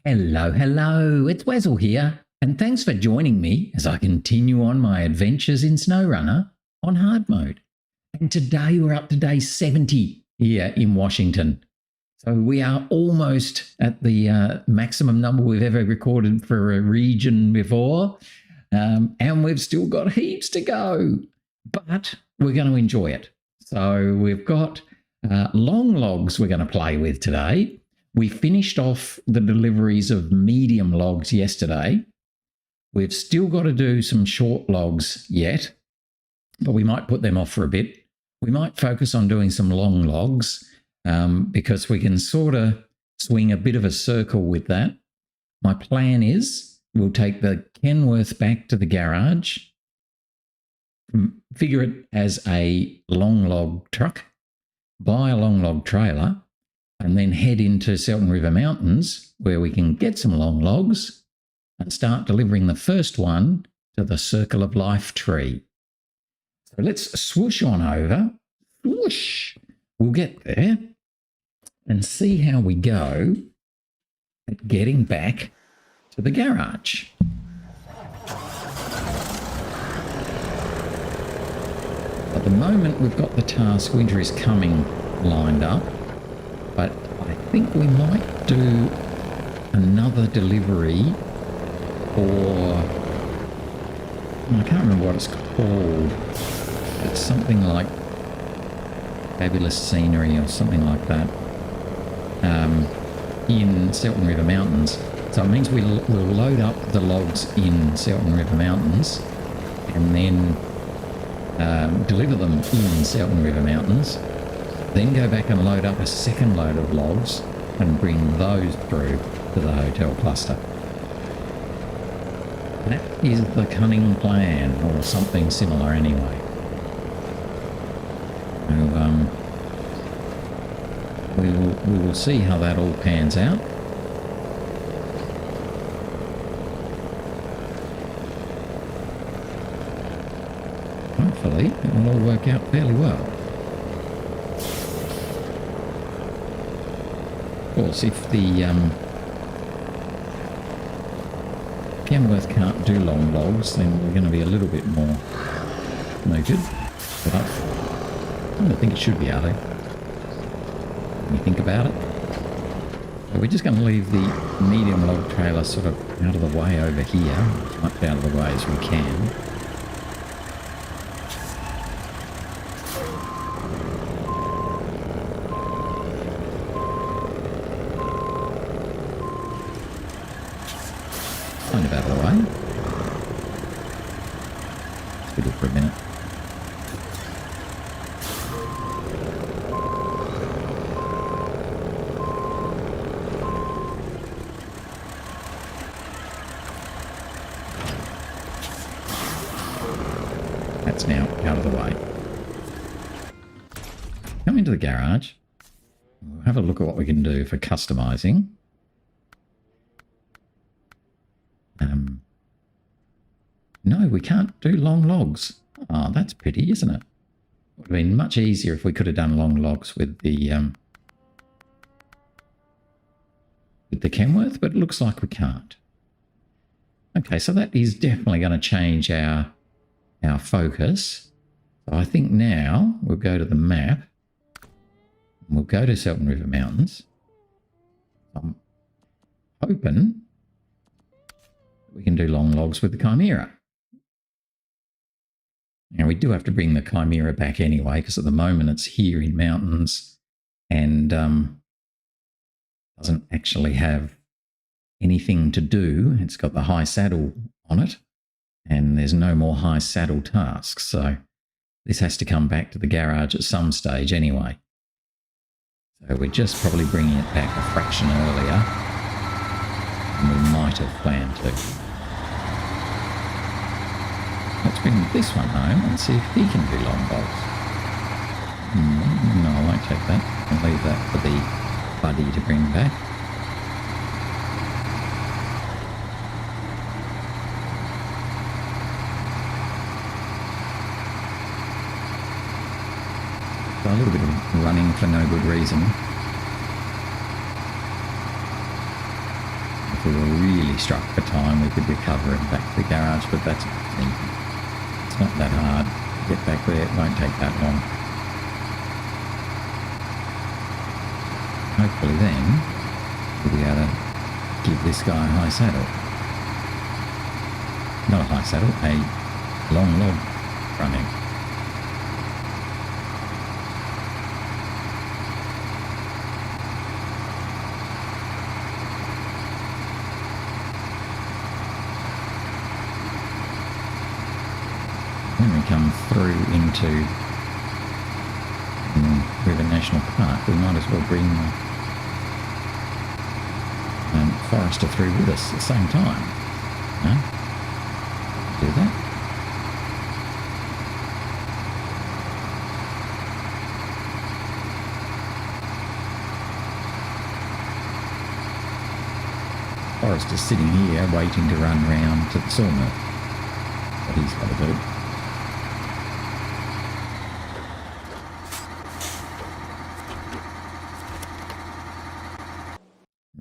Hello, hello, it's Wessel here, and thanks for joining me as I continue on my adventures in SnowRunner on hard mode. And today we're up to day 70 here in Washington. So we are almost at the maximum number we've ever recorded for a region before, and we've still got heaps to go, but we're going to enjoy it. So we've got long logs we're going to play with today. We finished off the deliveries of medium logs yesterday. We've still got to do some short logs yet, but we might put them off for a bit. We might focus on doing some long logs because we can sort of swing a bit of a circle with that. My plan is we'll take the Kenworth back to the garage, figure it as a long log truck, buy a long log trailer, and then head into Selten River Mountains where we can get some long logs and start delivering the first one to the Circle of Life tree. So let's swoosh on over. Whoosh! We'll get there and see how we go at getting back to the garage. At the moment, we've got the task Winter is Coming lined up. But I think we might do another delivery for, I can't remember what it's called. It's something like Fabulous Scenery or something like that in Selten River Mountains. So it means we'll load up the logs in Selten River Mountains and then deliver them in Selten River Mountains. Then go back and load up a second load of logs and bring those through to the hotel cluster. That is the cunning plan, or something similar anyway. So, we will see how that all pans out. Hopefully it will all work out fairly well. Of course, if the Kenworth can't do long logs, then we're going to be a little bit more mooted. But I don't think it should be able to. When you think about it. So we're just going to leave the medium log trailer sort of out of the way over here, as much out of the way as we can. Kind of out of the way. Fiddle for a minute. That's now out of the way. Come into the garage. We'll have a look at what we can do for customizing. No, we can't do long logs. Oh, that's pity, isn't it? It would have been much easier if we could have done long logs with the Kenworth, but it looks like we can't. Okay, so that is definitely going to change our focus. So I think now we'll go to the map. And we'll go to Selten River Mountains. I'm hoping we can do long logs with the Chimera. Now, we do have to bring the Chimera back anyway, because at the moment it's here in mountains and doesn't actually have anything to do. It's got the high saddle on it, and there's no more high saddle tasks. So this has to come back to the garage at some stage anyway. So we're just probably bringing it back a fraction earlier than we might have planned to. Let's bring this one home and see if he can do long logs. No, I won't take that. I'll leave that for the buddy to bring back. So a little bit of running for no good reason. he struck for time, we could recover him back to the garage, but that's easy. It's not that hard to get back there. It won't take that long. Hopefully then we'll be able to give this guy a high saddle. Not a high saddle, a long log running. When we come through into River National Park, we might as well bring the forester through with us at the same time. No? Do that. Forester's sitting here waiting to run round to the sawmill. What he's got to do.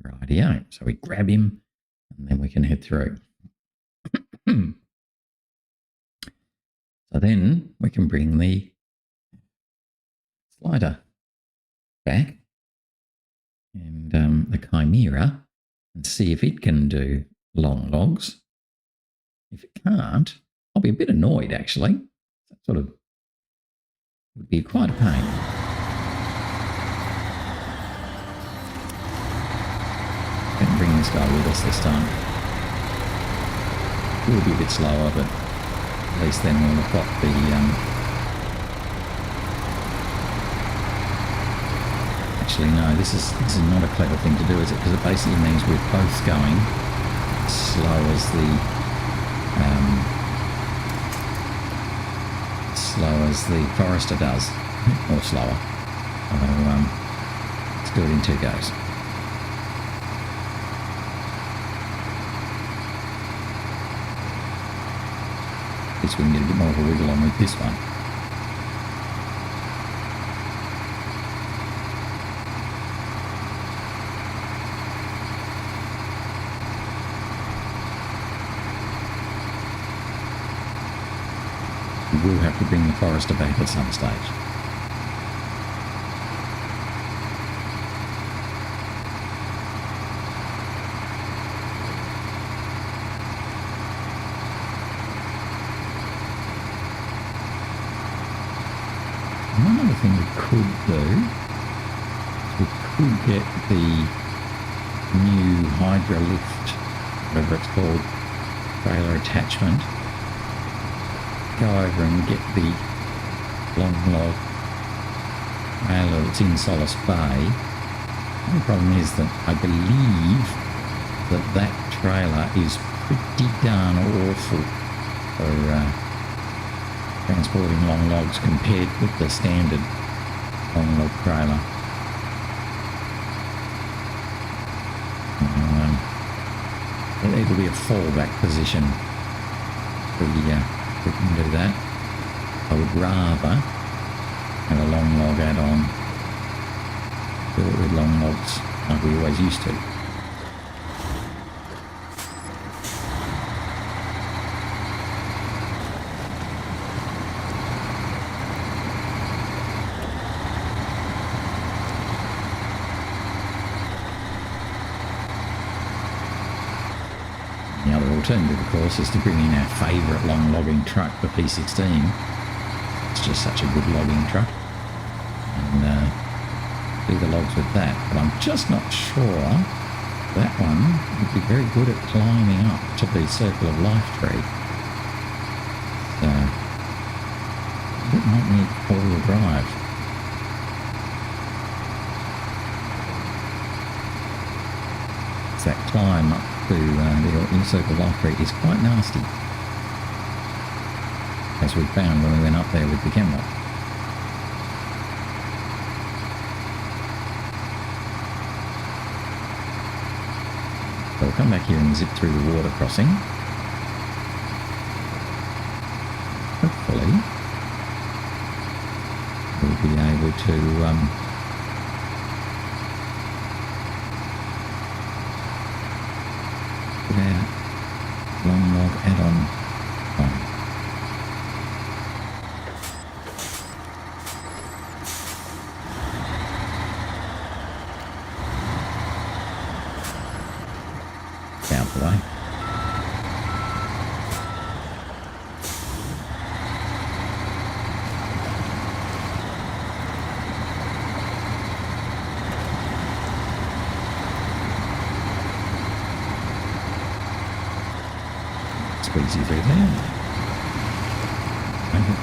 Rightio. So we grab him and then we can head through. So then we can bring the Sleiter back and the Chimera and see if it can do long logs. If it can't, I'll be a bit annoyed actually. That sort of would be quite a pain. Can bring this guy with us this time. We'll be a bit slower, but at least then we'll have got the actually no, this is not a clever thing to do, is it? Because it basically means we're both going as slow as the forester does, or slower. Let's do it in 2 goes. At least we can get a bit more of a wiggle on with this one. We will have to bring the forester back at some stage. One other thing we could do is we could get the new Hydra lift, whatever it's called, trailer attachment, go over and get the long log trailer that's in Solace Bay. The only problem is that I believe that trailer is pretty darn awful for transporting long logs compared with the standard long log trailer. It'll be a fallback position. We can do that. I would rather have a long log add-on, do it with long logs like we always used to. The other alternative, of course, is to bring in our favourite long logging truck, the P16. It's just such a good logging truck. And do the logs with that. But I'm just not sure that one would be very good at climbing up to the Circle of Life tree. So it might need four-wheel drive. That climb up to the Circle of Life tree is quite nasty, as we found when we went up there with the Kenworth. So we'll come back here and zip through the water crossing. Hopefully we'll be able to put our long log add-on on. Out the way. Squeeze you through there. Okay.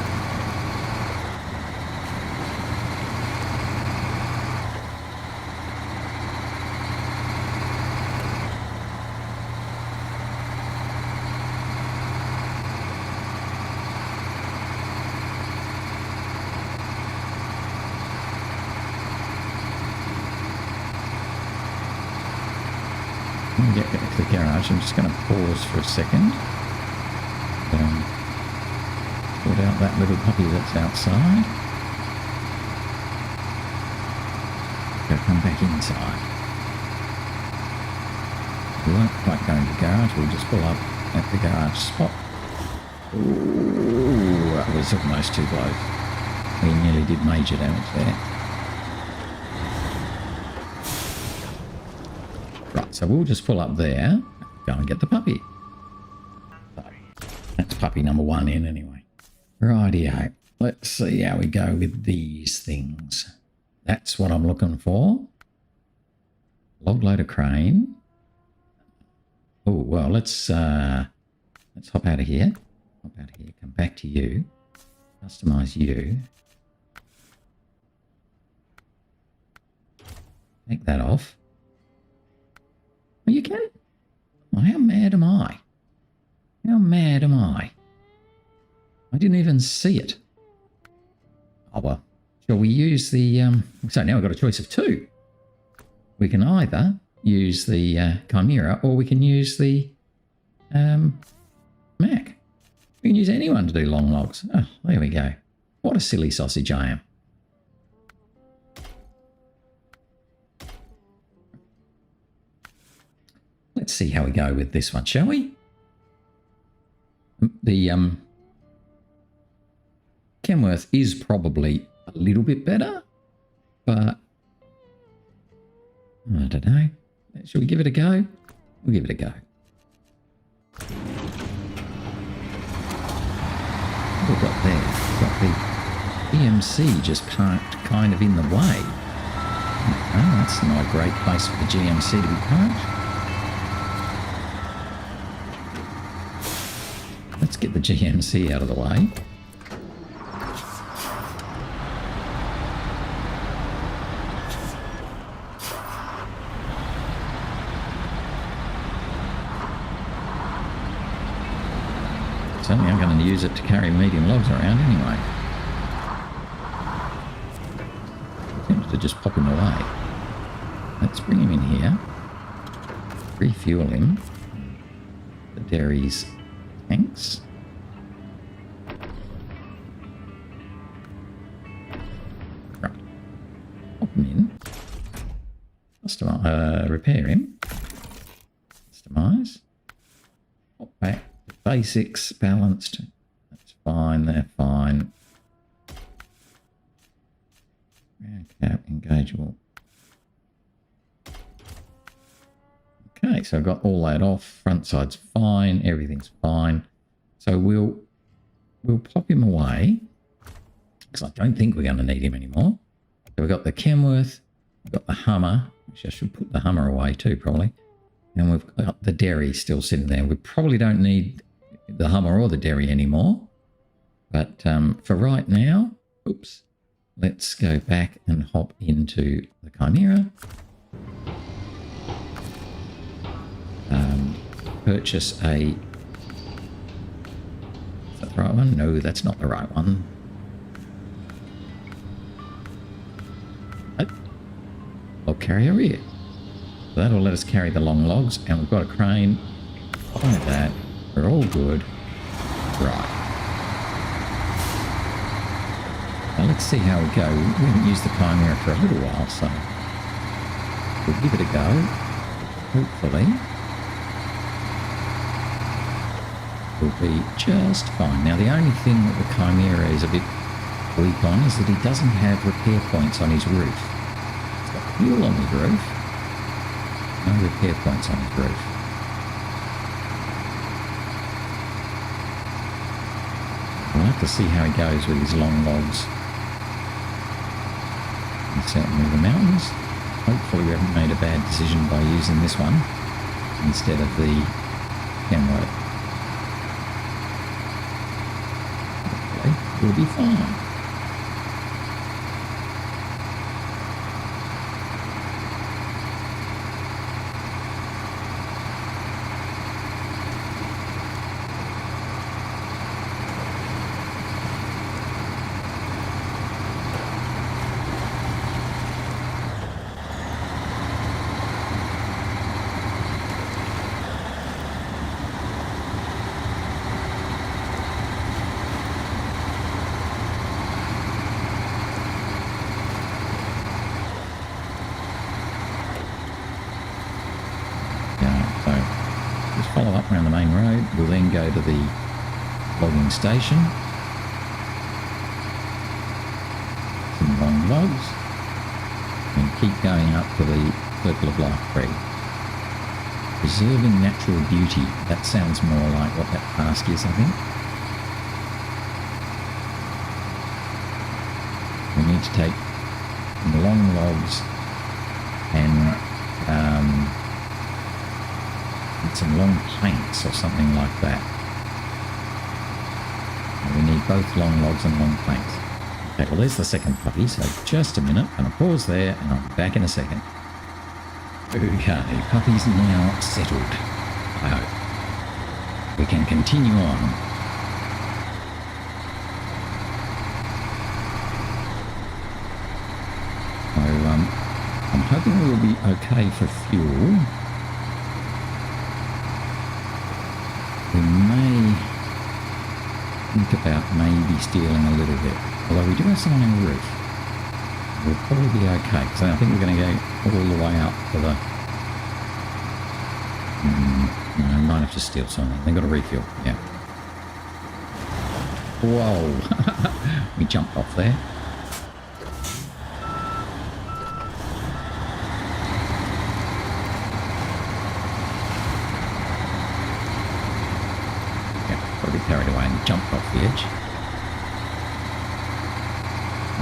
Get back to the garage. I'm just going to pause for a second. Sort out that little puppy that's outside. Gotta come back inside. We won't quite go into the garage. We'll just pull up at the garage spot. Ooh, that was almost too close. We nearly did major damage there. Right, so we'll just pull up there, go and get the puppy. So, that's puppy number 1 in anyway. Rightio. Let's see how we go with these things. That's what I'm looking for. Log loader crane. Oh, well, let's hop out of here. Hop out of here, come back to you. Customize you. Take that off. Are you kidding? Oh, how mad am I? How mad am I? I didn't even see it. Oh, well. Shall we use the... So now we've got a choice of 2. We can either use the Chimera or we can use the Mac. We can use anyone to do long logs. Oh, there we go. What a silly sausage I am. Let's see how we go with this one, shall we? The Kenworth is probably a little bit better, but I don't know. Should we give it a go? We'll give it a go. What have we got there? We've got the GMC just parked kind of in the way. Oh, that's not a great place for the GMC to be parked. Let's get the GMC out of the way. Certainly I'm going to use it to carry medium logs around anyway. I'm tempted to just pop him away. Let's bring him in here. Refuel him. The dairy's tanks. Right. Pop him in. Customize, repair him. Customize. Pop back. Basics balanced. That's fine. They're fine. Round cap engageable. Okay, so I've got all that off. Front side's fine. Everything's fine. So we'll pop him away because I don't think we're going to need him anymore. So we've got the Kenworth. We've got the Hummer. Which I should put the Hummer away too, probably. And we've got the Derry still sitting there. We probably don't need the Hummer or the Derry anymore. But for right now, oops, let's go back and hop into the Chimera. Purchase a... Is that the right one? No, that's not the right one. Log carrier rear. So that'll let us carry the long logs, and we've got a crane. Like that. We're all good. Right. Now let's see how we go. We haven't used the Chimera for a little while, so we'll give it a go. Hopefully. will be just fine. Now, the only thing that the Chimera is a bit weak on is that he doesn't have repair points on his roof. He's got fuel on his roof, no repair points on his roof. We'll have to see how he goes with his long logs in Selten River Mountains. Hopefully we haven't made a bad decision by using this one instead of the Kenworth. Hopefully we'll be fine. Follow up around the main road. We'll then go to the logging station. Some long logs. And keep going up to the Circle of Life tree. Preserving natural beauty. That sounds more like what that task is, I think. We need to take the long logs and some long planks or something like that. And we need both long logs and long planks. Okay, well there's the second puppy, so just a minute. I'm going to pause there and I'll be back in a second. Okay, puppy's now settled. I hope. We can continue on. So, I'm hoping we'll be okay for fuel. We may think about maybe stealing a little bit. Although we do have someone on the roof. We'll probably be okay, because I think we're going to go all the way up to the... no, I might have to steal something. They've got a refuel, yeah. Whoa! We jumped off there. Carried away and jumped off the edge.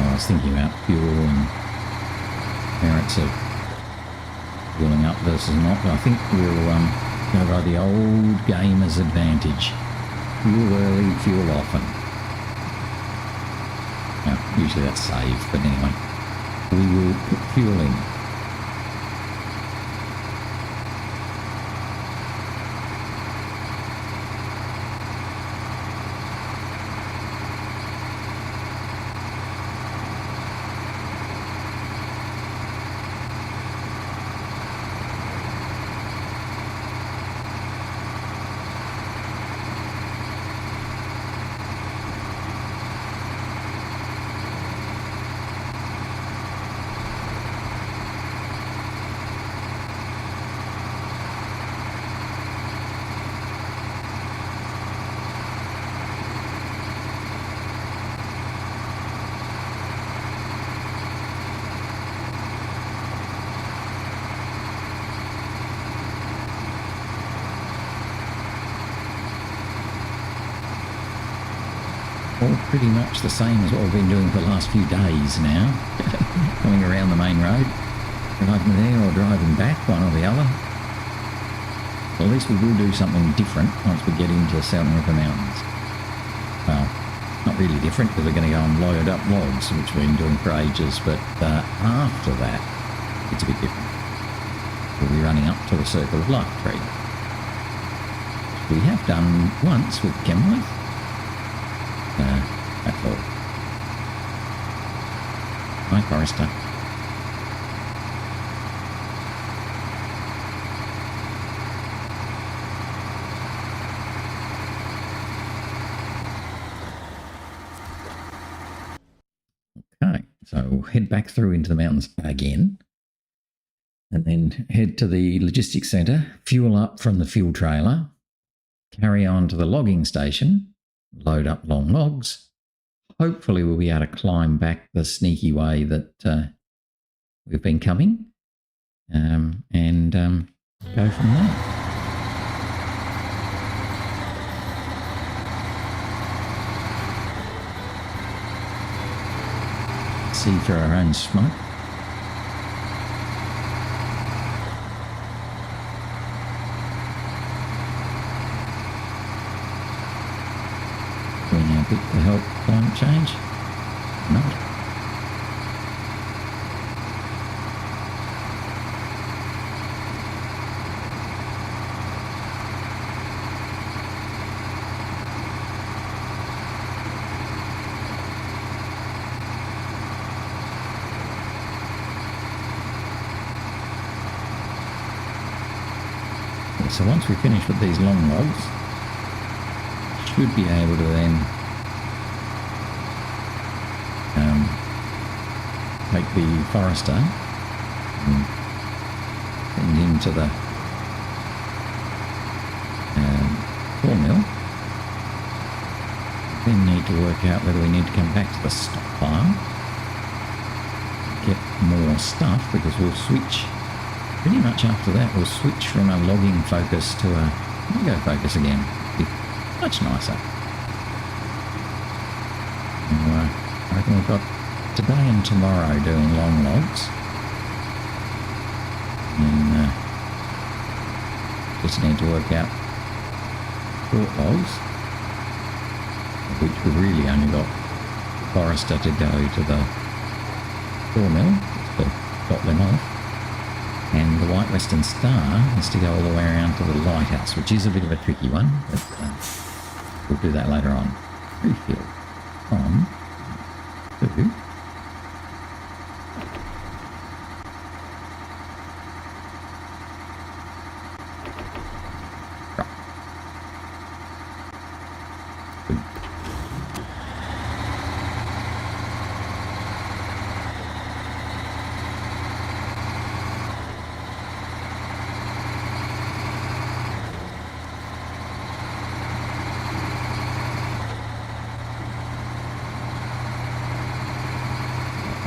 I was thinking about fuel and merits of fueling up versus not, but I think we'll go by the old gamer's advantage. Fuel early, fuel often. Now, usually that's saved, but anyway, we will put fuel in. All pretty much the same as what we've been doing for the last few days now. Coming around the main road, driving there or driving back, one or the other. Well, at least we will do something different once we get into Selten River Mountains. Well, not really different because we're going to go and load up logs, which we've been doing for ages, but after that, it's a bit different. We'll be running up to the Circle of Life tree. We have done once with Kenworth. That's all. Hi, Forrester. Okay, so we'll head back through into the mountains again. And then head to the logistics centre, fuel up from the fuel trailer. carry on to the logging station, load up long logs. Hopefully we'll be able to climb back the sneaky way that we've been coming, and go from there. See through our own smoke. Doing our bit to help climate change? Not. So once we finish with these long logs, should be able to then take the forester and send him to the sawmill. Then need to work out whether we need to come back to the stockpile, get more stuff, because we'll switch. Pretty much after that, we'll switch from a logging focus to a cargo focus again. Be much nicer. And, I reckon we've got today and tomorrow doing long logs. And just need to work out short logs, of which we've really only got forester to go to the sawmill, just to dot them off. And the White Western Star has to go all the way around to the lighthouse, which is a bit of a tricky one, but we'll do that later on. Refill from 2.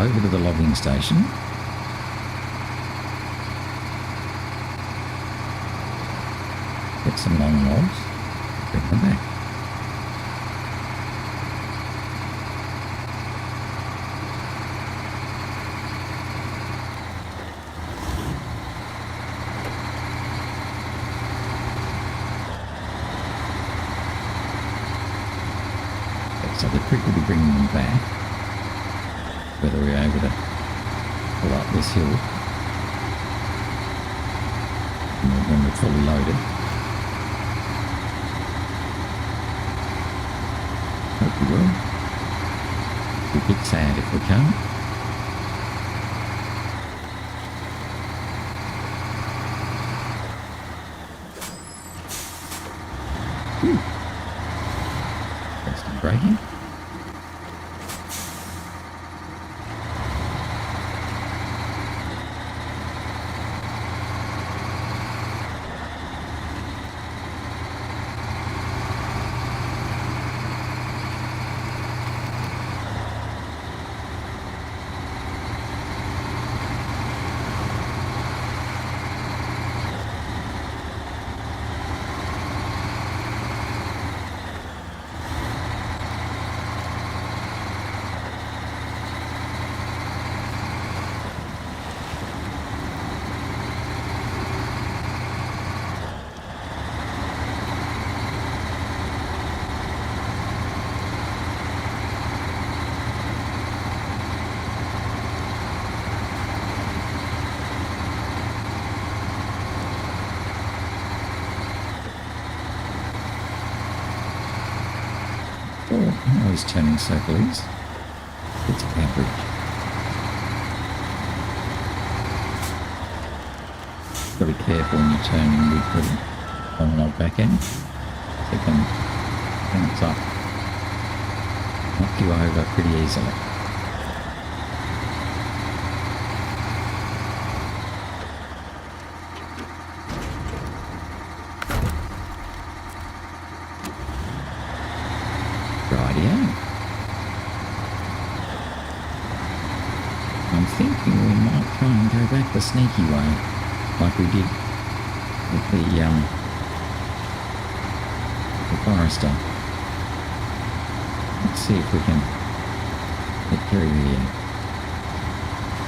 Over to the logging station. Get some long logs, bring them back. Okay, so the trick will be bringing them back. Whether we're able to pull up this hill when we're fully loaded. Hope we will. Be a bit sad if we can't. Rest and braking. Oh, he's turning circles. It's average. Got to be careful when you're turning with the long log back end. They can bounce up, knock you over pretty easily. Rightio. I'm thinking we might try and go back the sneaky way, like we did with the forester. Let's see if we can get through here.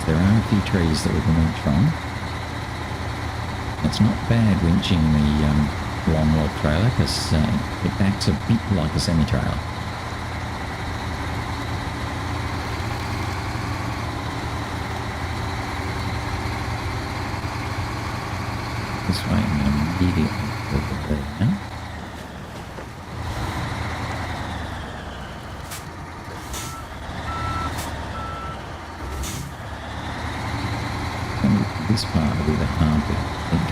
There are a few trees that we can winch from. It's not bad winching the long log trailer because it acts a bit like a semi-trailer. This way I'm going to immediately over there now. This part will be the hard bit, I think.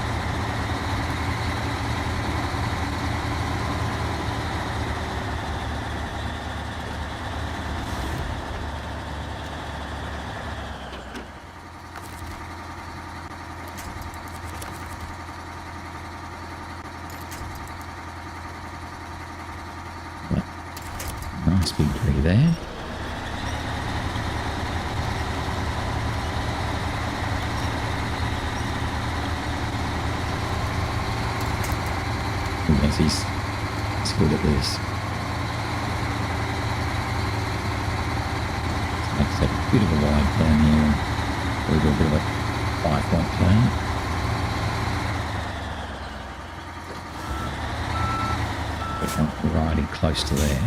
But, nice big tree there. Yes, he's good at this. Makes a bit of a wide turn here. We'll do a bit of a 5-point turn. But we're riding close to there.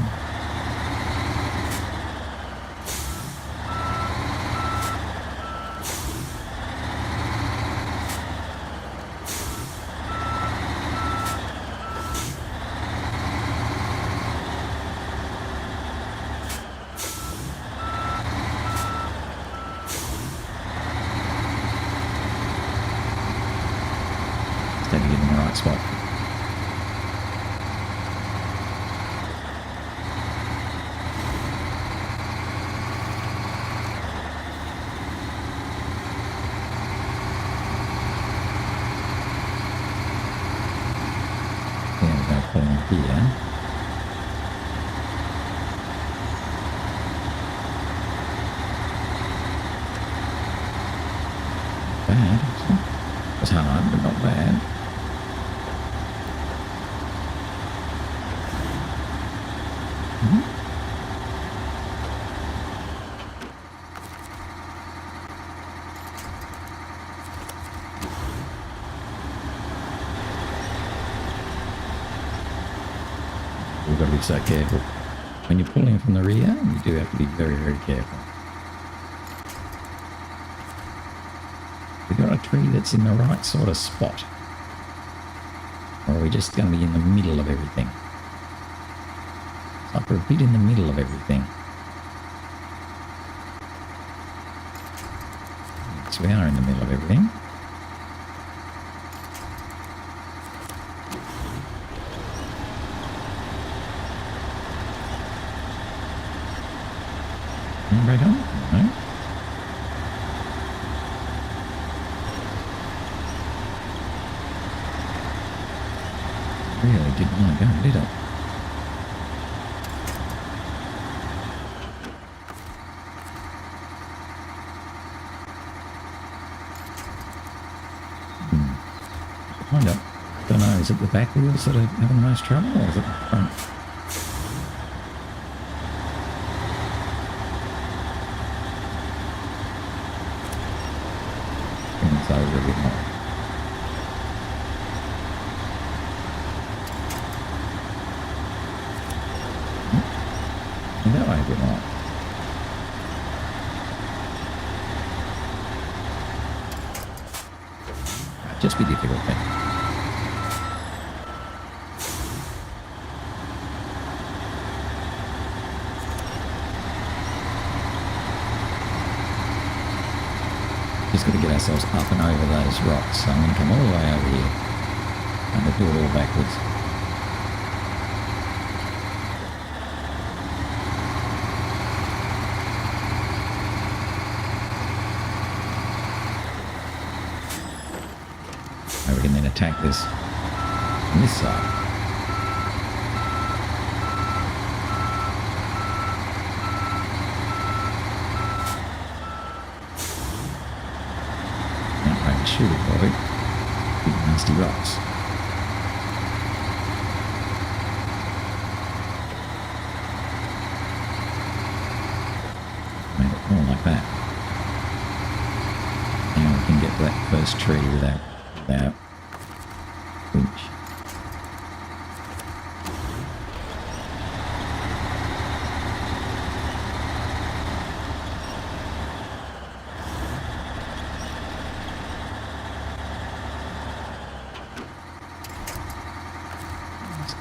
Steady in the right spot. There we go, pulling up here. Bad. It was hard, but not bad. We've got to be so careful. When you're pulling from the rear, you do have to be very, very careful. We've got a tree that's in the right sort of spot. Or are we just going to be in the middle of everything? It's like we're a bit in the middle of everything. Yes, we are in the middle of everything. Right on? No. Really didn't want to go, did it? Kind of. Don't know, is it the back wheels that are having the most trouble, or is it the front? It's over a bit more. That way a bit more. Might just be difficult then. Just got to get ourselves up and over those rocks. So I'm going to come all the way over here. I'm going to do it all backwards. And we can then attack this on this side. should avoid big nasty rocks. Made it more like that. Now we can get to that first tree without winch.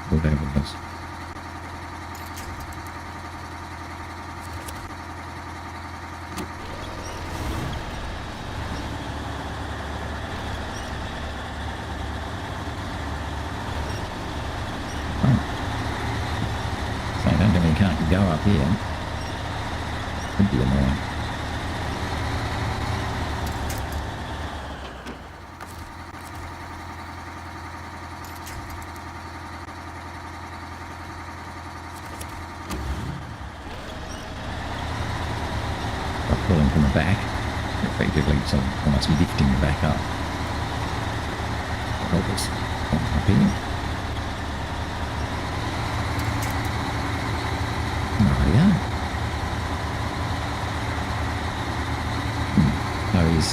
Whatever this. So I don't think we can't go up here. Could be annoying. Pulling from the back, effectively so almost lifting the back up. Help us up here. There we go. So he's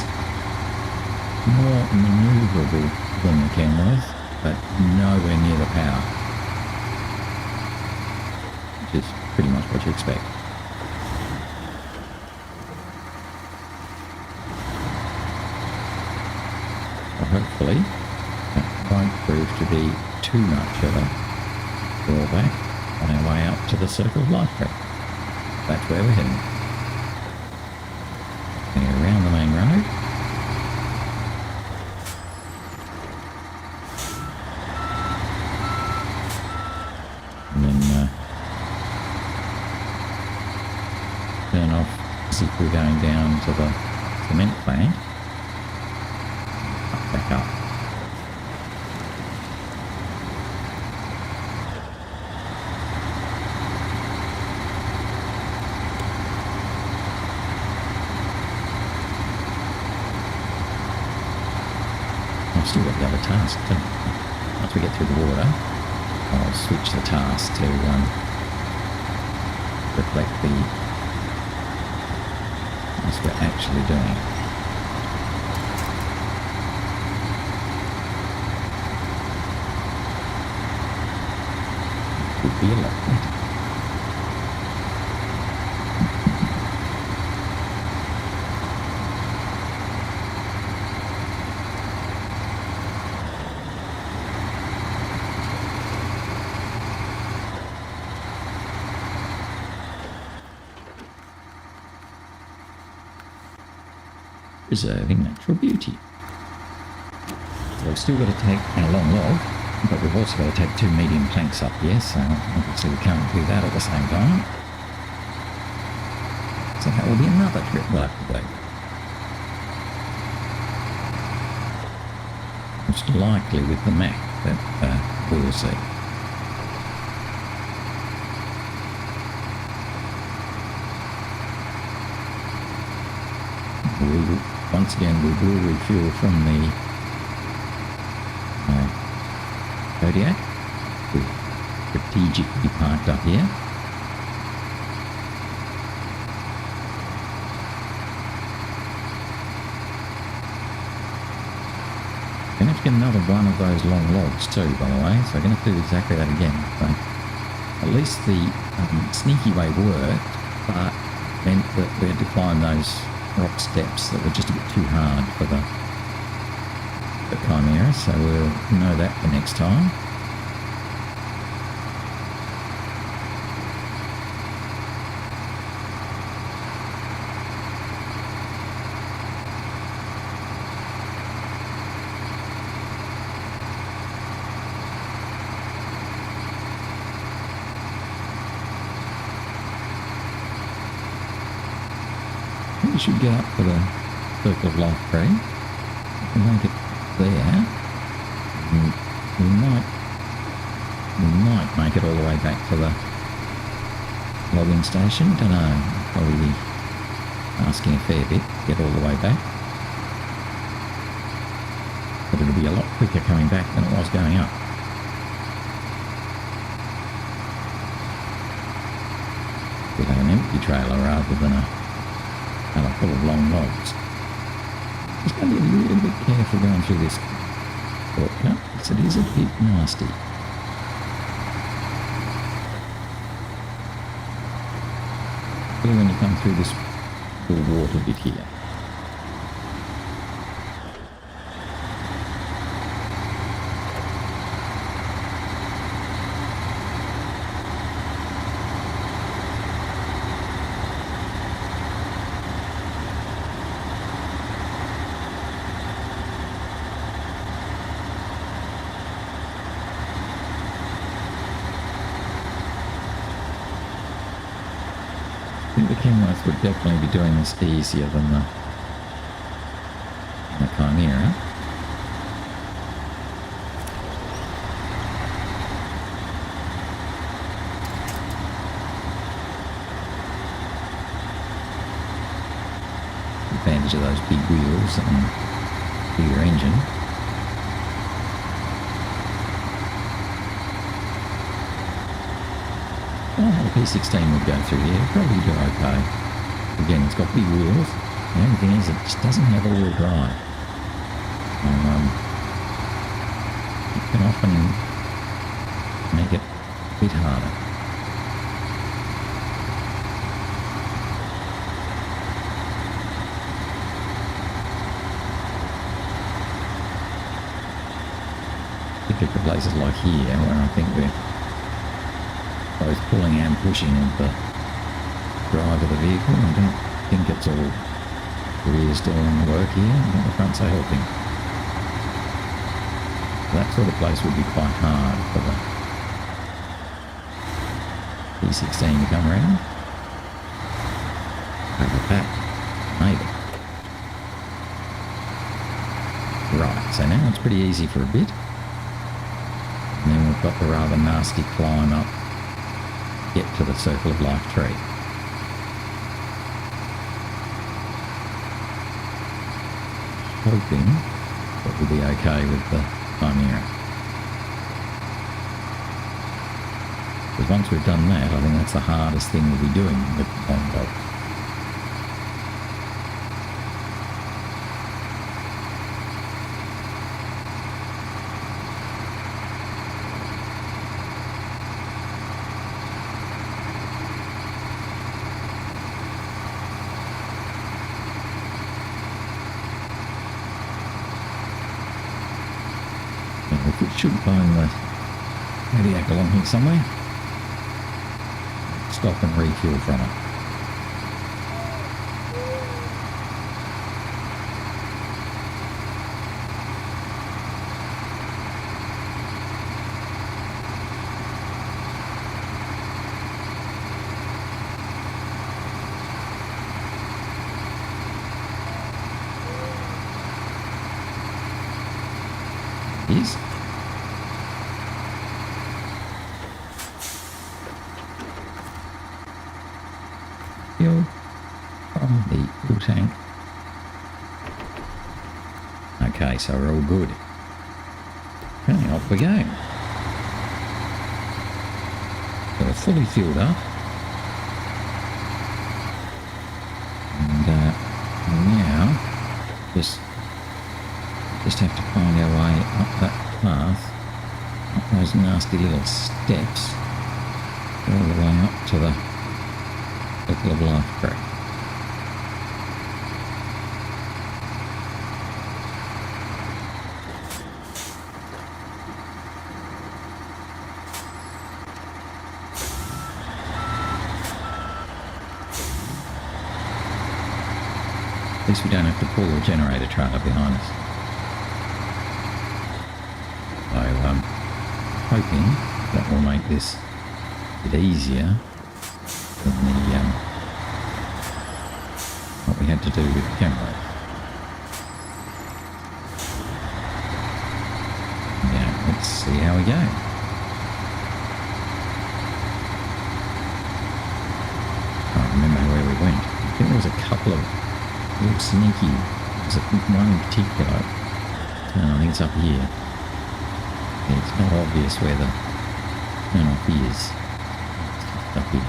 more manoeuvrable than the Kenworth, but nowhere near the power, which is pretty much what you expect. Hopefully that won't prove to be too much of a drawback on our way up to the Circle of Life track. That's where we're heading. And around the main road. And then turn off as if we're going down to the cement plant. Back up. I've still got the other task too. Once we get through the water, I'll switch the task to reflect the what we're actually doing. Would be a lot better. Preserving natural beauty. So we've still got to take our long log, but we've also got to take 2 medium planks up here, so obviously we can't do that at the same time. So that will be another trip we'll have to do. Most likely with the Mac that we will see. Once again, we will refuel from the Kodiak. We've strategically parked up here. Going to have to get another one of those long logs too, by the way, so we're going to do exactly that again. So at least the sneaky way worked, but meant that we had to climb those rock steps that were just a bit too hard for the Chimera, so we'll know that for next time. We should get up to the Circle of Life tree. If we make it there, we might make it all the way back to the logging station. Don't know. Probably be asking a fair bit to get all the way back. it'll be a lot quicker coming back than it was going up. We'll have an empty trailer rather than a trailer full of long logs. Just got to be a little bit careful going through this shortcut because it is a bit nasty. Particularly when you come through this little water bit here. I think the Kenworth would definitely be doing this easier than the Chimera. Advantage of those big wheels and bigger engine. I had a P16 would go through here, probably do okay. Again, it's got big wheels. The only thing is it just doesn't have all-wheel drive. It can often make it a bit harder. Particularly for places like here, where I think we're both pulling and pushing of the drive of the vehicle. I don't think it's all rears doing the work here. I think the fronts are helping. That sort of place would be quite hard for the P16 to come around. Over that, maybe. Right, so now it's pretty easy for a bit. And then we've got the rather nasty climb up, get to the Circle of Life tree. Hoping that we'll be okay with the Chimera. Because once we've done that, I think that's the hardest thing we'll be doing with the long boat. We should find the Cadillac along here somewhere. Stop and refuel from it. Yes. Fuel from the fuel tank. Okay, so we're all good. Okay, off we go. So we're fully fueled up. And now just have to find our way up that path, up those nasty little steps, all the way up to the Circle of Life tree. At least we don't have to pull the generator trailer behind us. So I'm hoping that will make this a bit easier than what we had to do with the Kenworth. Yeah, let's see how we go. Can't remember where we went. I think there was a couple of little sneaky, was it one in particular, turn? I think it's up here. Yeah, it's not obvious where the turn off is. It's up here.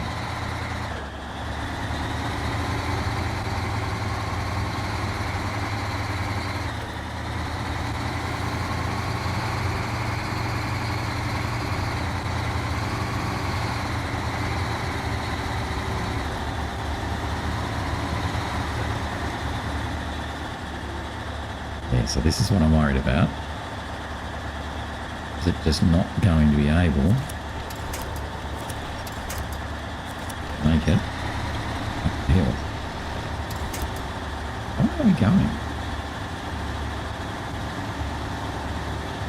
Yeah, so this is what I'm worried about. Is it just not going to be able to make it uphill? Where are we going?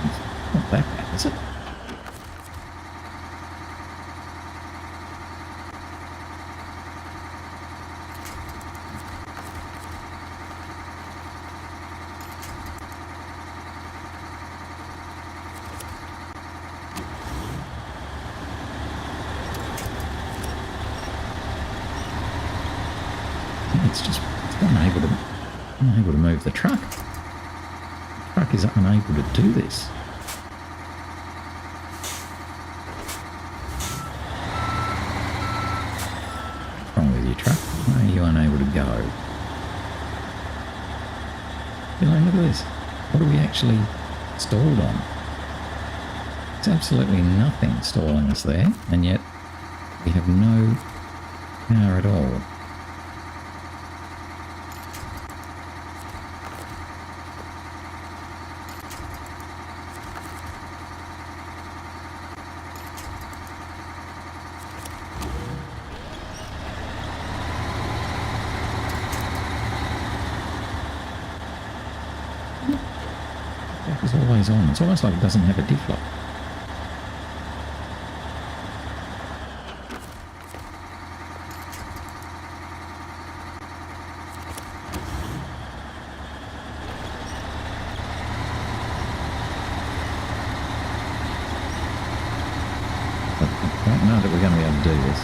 It's not that bad, is it? It's unable to move the truck. The truck is unable to do this. What's wrong with you, truck? Why are you unable to go? You know, look at this. What are we actually stalled on? It's absolutely nothing stalling us there, and yet we have no power at all. It's always on. It's almost like it doesn't have a diff lock. I don't know that we're going to be able to do this.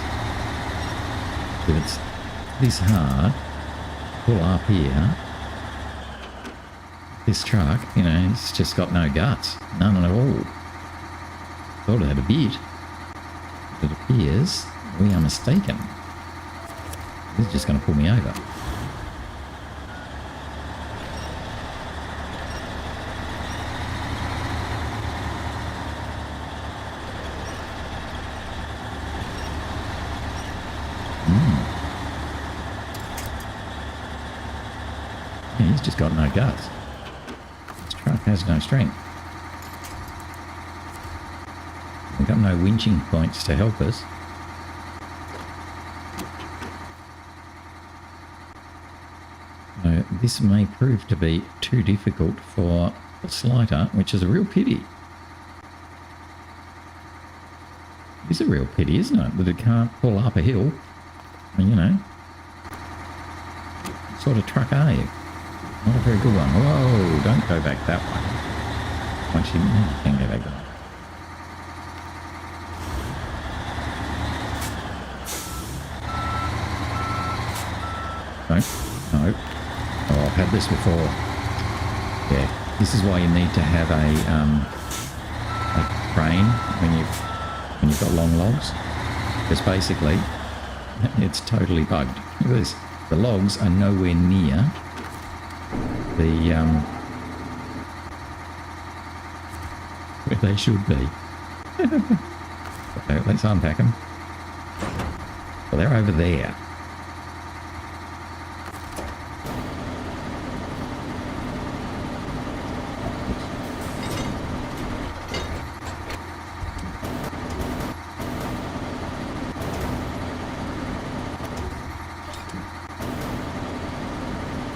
If it's this hard, pull up here. This truck, you know, it's just got no guts. None at all. Thought it had a bit. But it appears we are mistaken. This is just going to pull me over. Yeah, he's just got no guts. Truck has no strength. We've got no winching points to help us. So this may prove to be too difficult for the Sleiter, which is a real pity. It's a real pity, isn't it, that it can't pull up a hill. I mean, you know, what sort of truck are you? Not a very good one. Whoa, don't go back that way. Actually, no, you can go back that way. No. Oh, I've had this before. Yeah, this is why you need to have a crane when you've got long logs. Because basically, it's totally bugged. Look at this. The logs are nowhere near where they should be. So let's unpack them. Well, they're over there.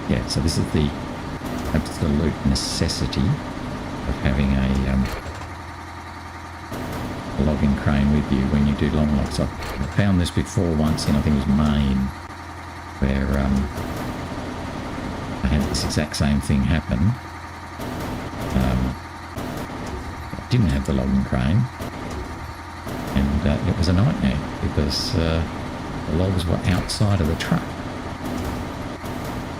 Yeah, so this is the absolute necessity of having a logging crane with you when you do long logs. I found this before once in, I think it was Maine, where I had this exact same thing happen. I didn't have the logging crane, and it was a nightmare because the logs were outside of the truck.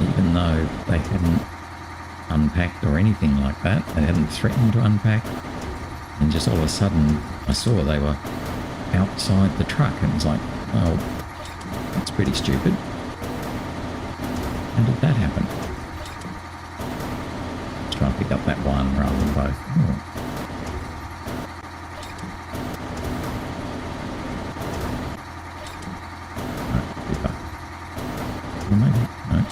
Even though they hadn't unpacked or anything like that. They hadn't threatened to unpack. And just all of a sudden, I saw they were outside the truck. And it's like, well, that's pretty stupid. How did that happen? Let's try and pick up that one rather than both. Oh. Or maybe, no.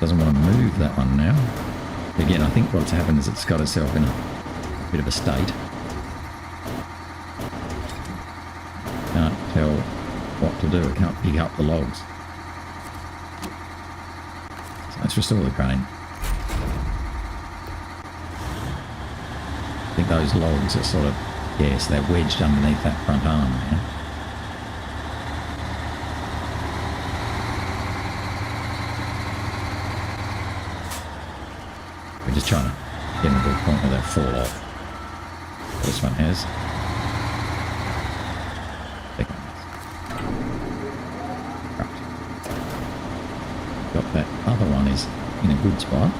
Doesn't want to move that one now. Again, I think what's happened is it's got itself in a bit of a state. Can't tell what to do. It can't pick up the logs. So let's restore the crane. I think those logs are sort of, yes, they're wedged underneath that front arm now. We're just trying to get them to a point where they'll fall off. This one has. Right. Got that other one is in a good spot.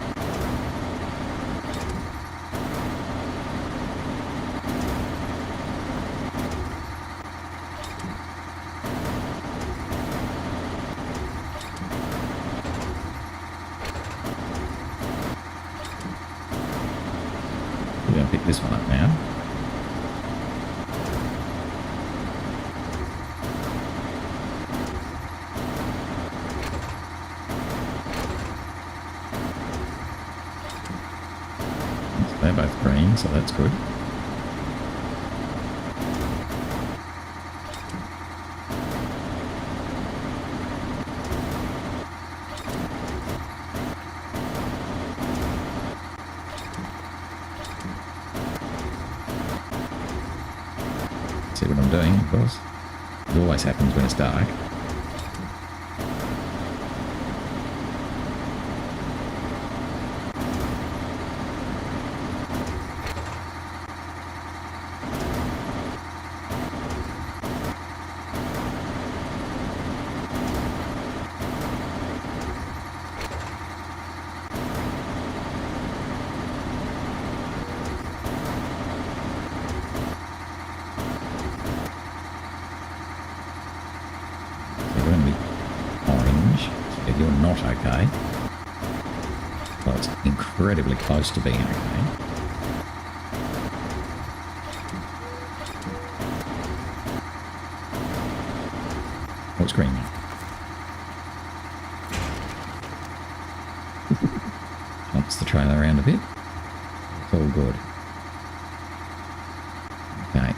We're going to pick this one up now. They're both green, so that's good. See what I'm doing, of course. It always happens when it's dark. You're not okay. Well, it's incredibly close to being okay. What's green now? Jumps the trailer around a bit. It's all good. Okay.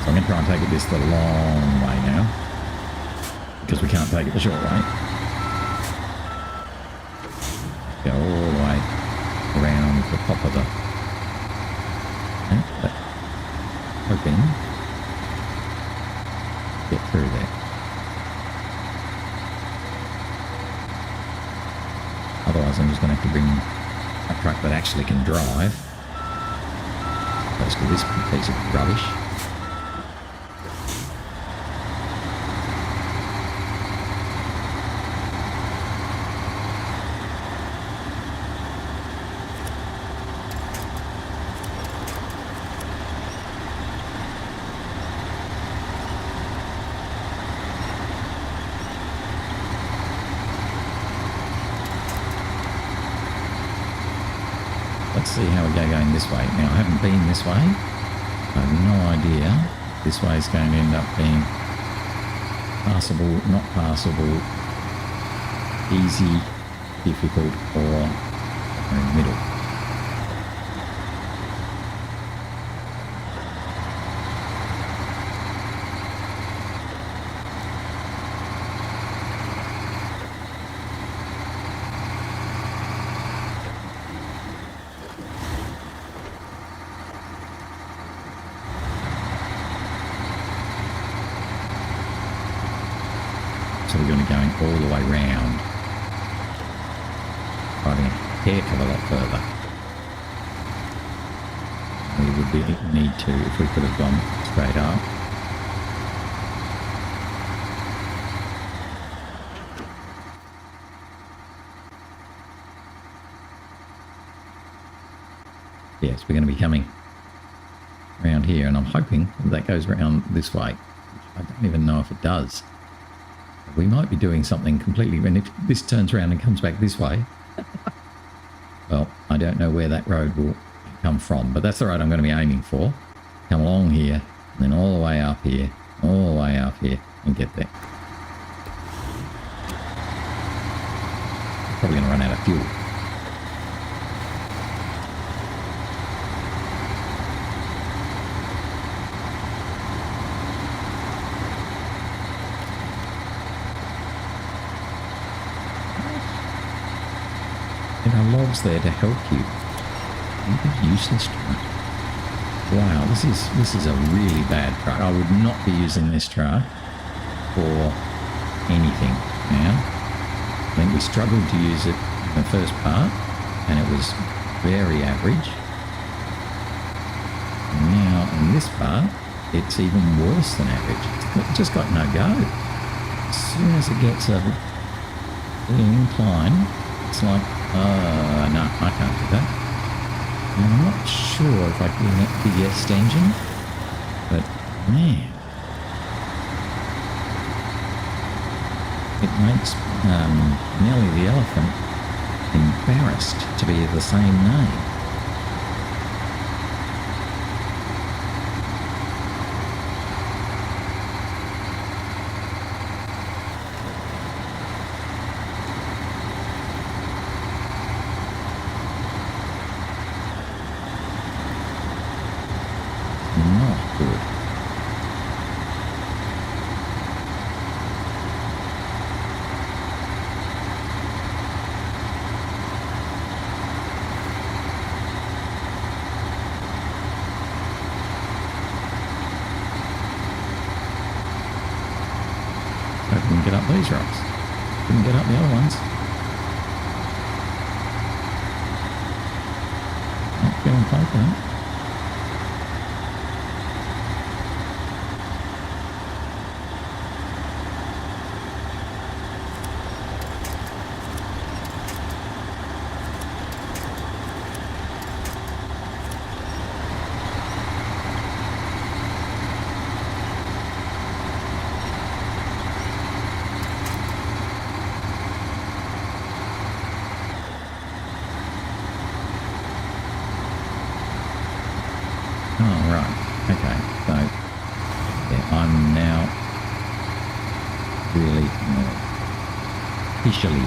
I'm going to try and take it this the long way now, because we can't take it the short way. Go all the way around the top of the... Okay, hoping get through there. Otherwise I'm just going to have to bring a truck that actually can drive, opposed to this piece of rubbish. Let's see how we go going this way. Now, I haven't been this way. I have no idea. This way is going to end up being passable, not passable, easy, difficult, or in the middle. So we're going to be going all the way round, driving a heck of a lot further. We would need to, if we could have gone straight up. Yes, we're going to be coming around here, and I'm hoping that goes around this way. I don't even know if it does. We might be doing something completely, and if this turns around and comes back this way, well, I don't know where that road will come from, but that's the road I'm going to be aiming for. Come along here, and then all the way up here, all the way up here, and get there. Probably going to run out of fuel. There are logs there to help you. Useless truck. Wow, this is a really bad truck. I would not be using this truck for anything now. I think we struggled to use it in the first part, and it was very average. And now in this part, it's even worse than average. It's just got no go. As soon as it gets a little incline, it's like, no, I can't do that. And I'm not sure if I can get that big extension, but man, it makes Nelly the elephant embarrassed to be the same name. Not good. I couldn't get up these rocks. Couldn't get up the other ones. Not feeling confident. Oh, right. Okay. So, yeah, I'm now really officially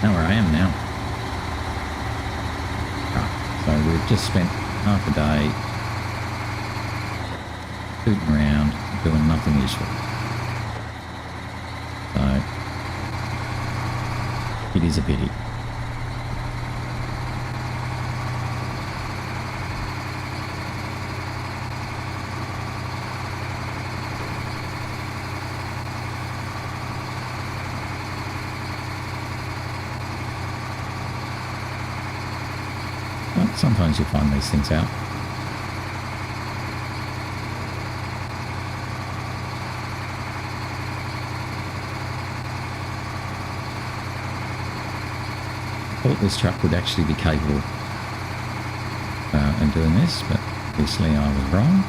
know where I am now. Right. So we've just spent half a day scooting around, doing nothing useful. So, it is a pity. But sometimes you find these things out. I thought this truck would actually be capable of doing this, but obviously I was wrong.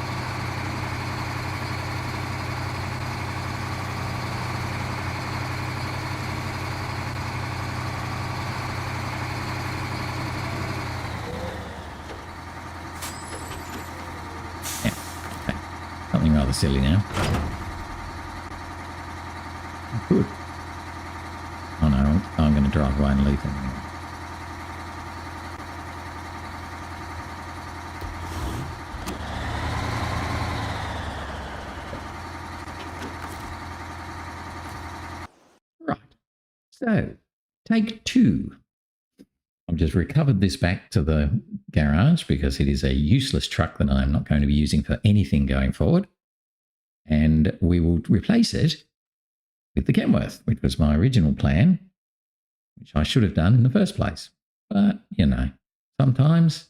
Something rather silly now. Good. Oh no, I'm going to drive away and leave them. Right. So, take two. I've just recovered this back to the garage because it is a useless truck that I'm not going to be using for anything going forward. And we will replace it with the Kenworth, which was my original plan, which I should have done in the first place. But, you know, sometimes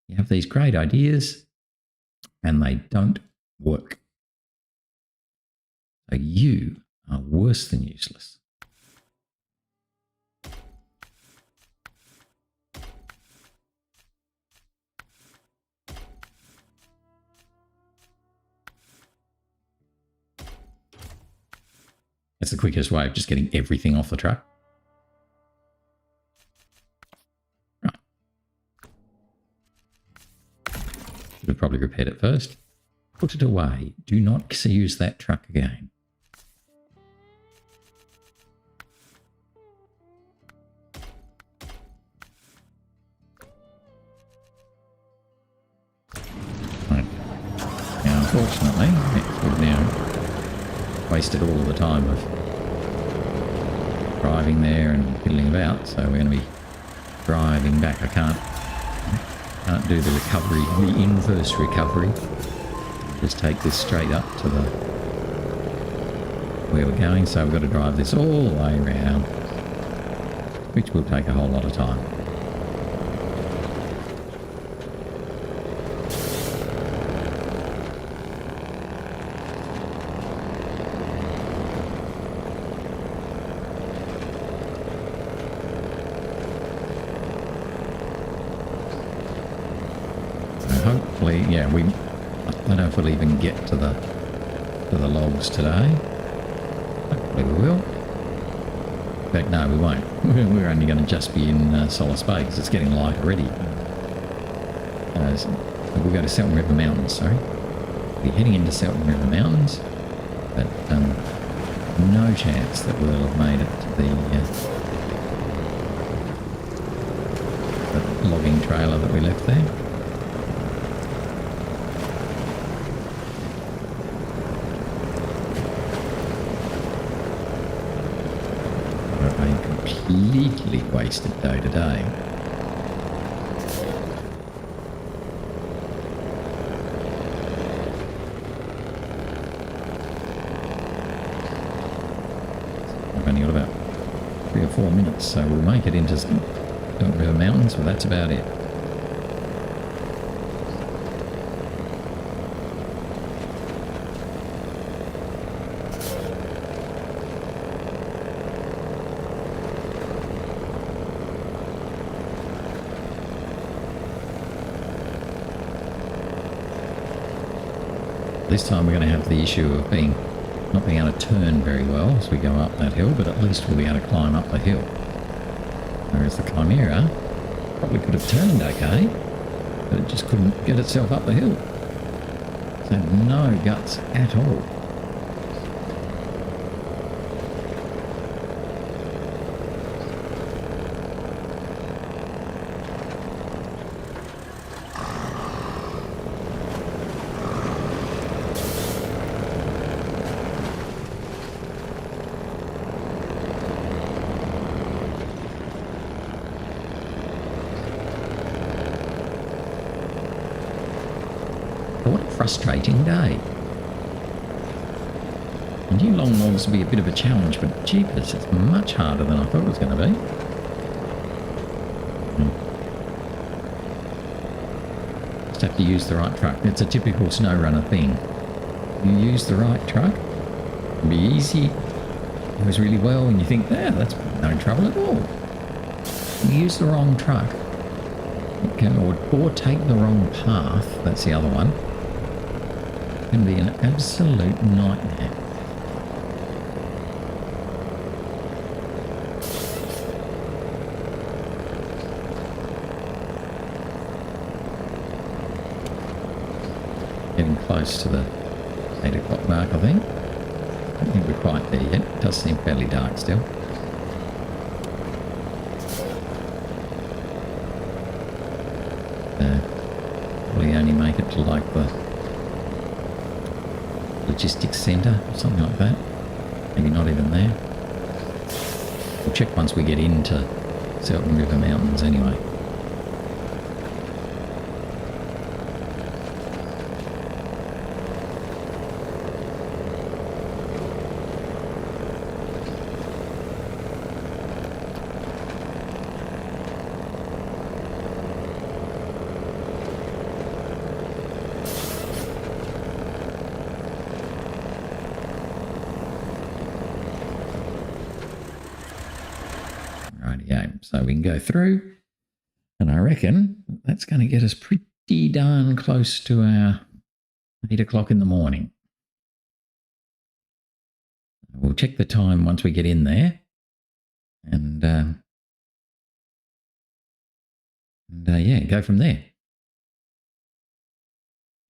you have these great ideas and they don't work. So you are worse than useless. That's the quickest way of just getting everything off the truck. Right. Should have probably repaired it first. Put it away. Do not use that truck again. Right. Now, unfortunately, we've now wasted all of the time of driving there and fiddling about, so we're going to be driving back. I can't do the recovery, the inverse recovery. Just take this straight up to the where we're going, so we've got to drive this all the way around, which will take a whole lot of time. Hopefully, yeah, I don't know if we'll even get to the logs today. Hopefully we will. In fact, no, we won't. We're only going to just be in Solace Bay because it's getting light already. So we'll go to Selten River Mountains, sorry. We're heading into Selten River Mountains, but no chance that we'll have made it to the logging trailer that we left there. Completely wasted day today. I've only got about 3 or 4 minutes, so we'll make it into Selten River Mountains, but that's about it. This time we're going to have the issue of not being able to turn very well as we go up that hill, but at least we'll be able to climb up the hill. Whereas the Chimera probably could have turned okay, but it just couldn't get itself up the hill. So no guts at all. What a frustrating day. I knew long logs would be a bit of a challenge, but jeepers, it's much harder than I thought it was going to be. Just have to use the right truck. It's a typical SnowRunner thing. You use the right truck, it'll be easy. It goes really well, and you think, yeah, that's no trouble at all. You use the wrong truck, or take the wrong path. That's the other one. It can be an absolute nightmare. Getting close to the 8 o'clock mark, I think. I don't think we're quite there yet. It does seem fairly dark still. Probably only make it to like the logistics centre or something like that. Maybe not even there. We'll check once we get into Selten River Mountains anyway. so we can go through. And I reckon that's going to get us pretty darn close to our 8 o'clock in the morning. We'll check the time once we get in there. And yeah, go from there.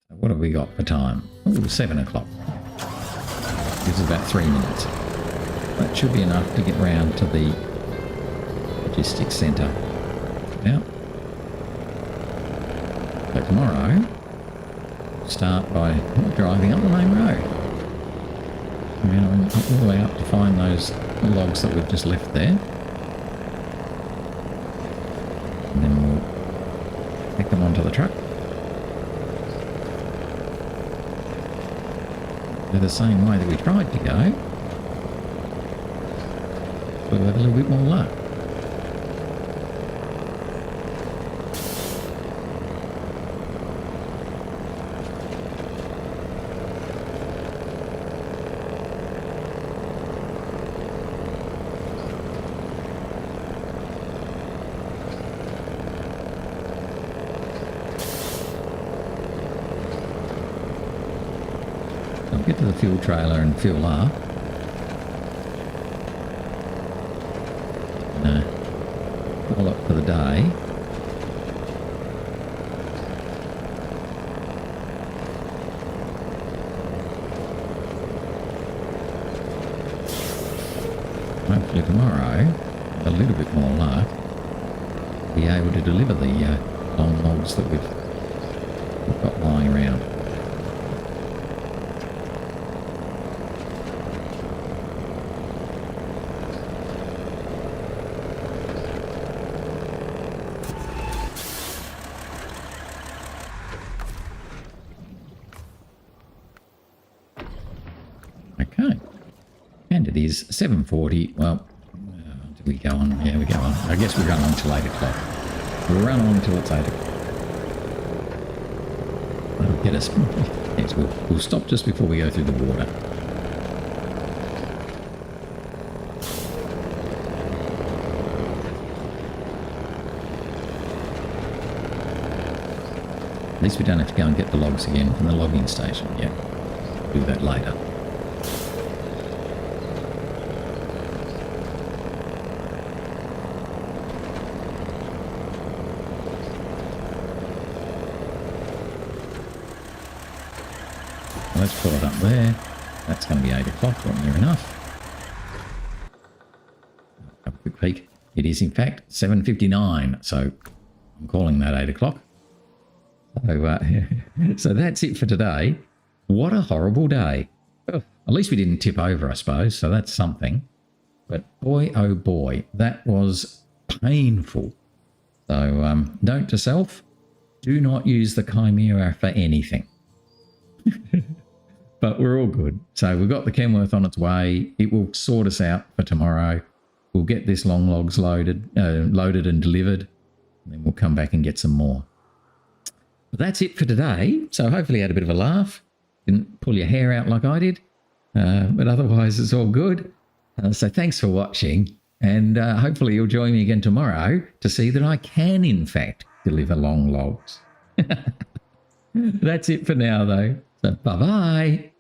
So what have we got for time? Oh, 7 o'clock. Gives us about 3 minutes. That should be enough to get round to the logistics centre. Now, so tomorrow, start by driving up the main road. And all the way up to find those logs that we've just left there. And then we'll take them onto the truck. Go the same way that we tried to go. But we'll have a little bit more luck. I'll get to the fuel trailer and fuel up. All up for the day. Hopefully tomorrow, with a little bit more luck, be able to deliver the long logs that we've got lying around. Okay, and it is 7:40. Well, did we go on? Yeah, we go on. I guess we run on till 8 o'clock. We'll run on till it's 8 o'clock. That'll get us. Yes, we'll stop just before we go through the water. At least we don't have to go and get the logs again from the logging station. Yeah, do that later. Let's pull it up there. That's going to be 8 o'clock, or near enough. Have a quick peek. It is in fact 7:59, so I'm calling that 8 o'clock. So that's it for today. What a horrible day. At least we didn't tip over, I suppose, so that's something. But boy, oh boy, that was painful. So note to self, do not use the Chimera for anything. But we're all good. So we've got the Kenworth on its way. It will sort us out for tomorrow. We'll get this long logs loaded and delivered. And then we'll come back and get some more. But that's it for today. So hopefully you had a bit of a laugh. Didn't pull your hair out like I did. But otherwise it's all good. So thanks for watching. And hopefully you'll join me again tomorrow to see that I can, in fact, deliver long logs. That's it for now, though. So bye-bye.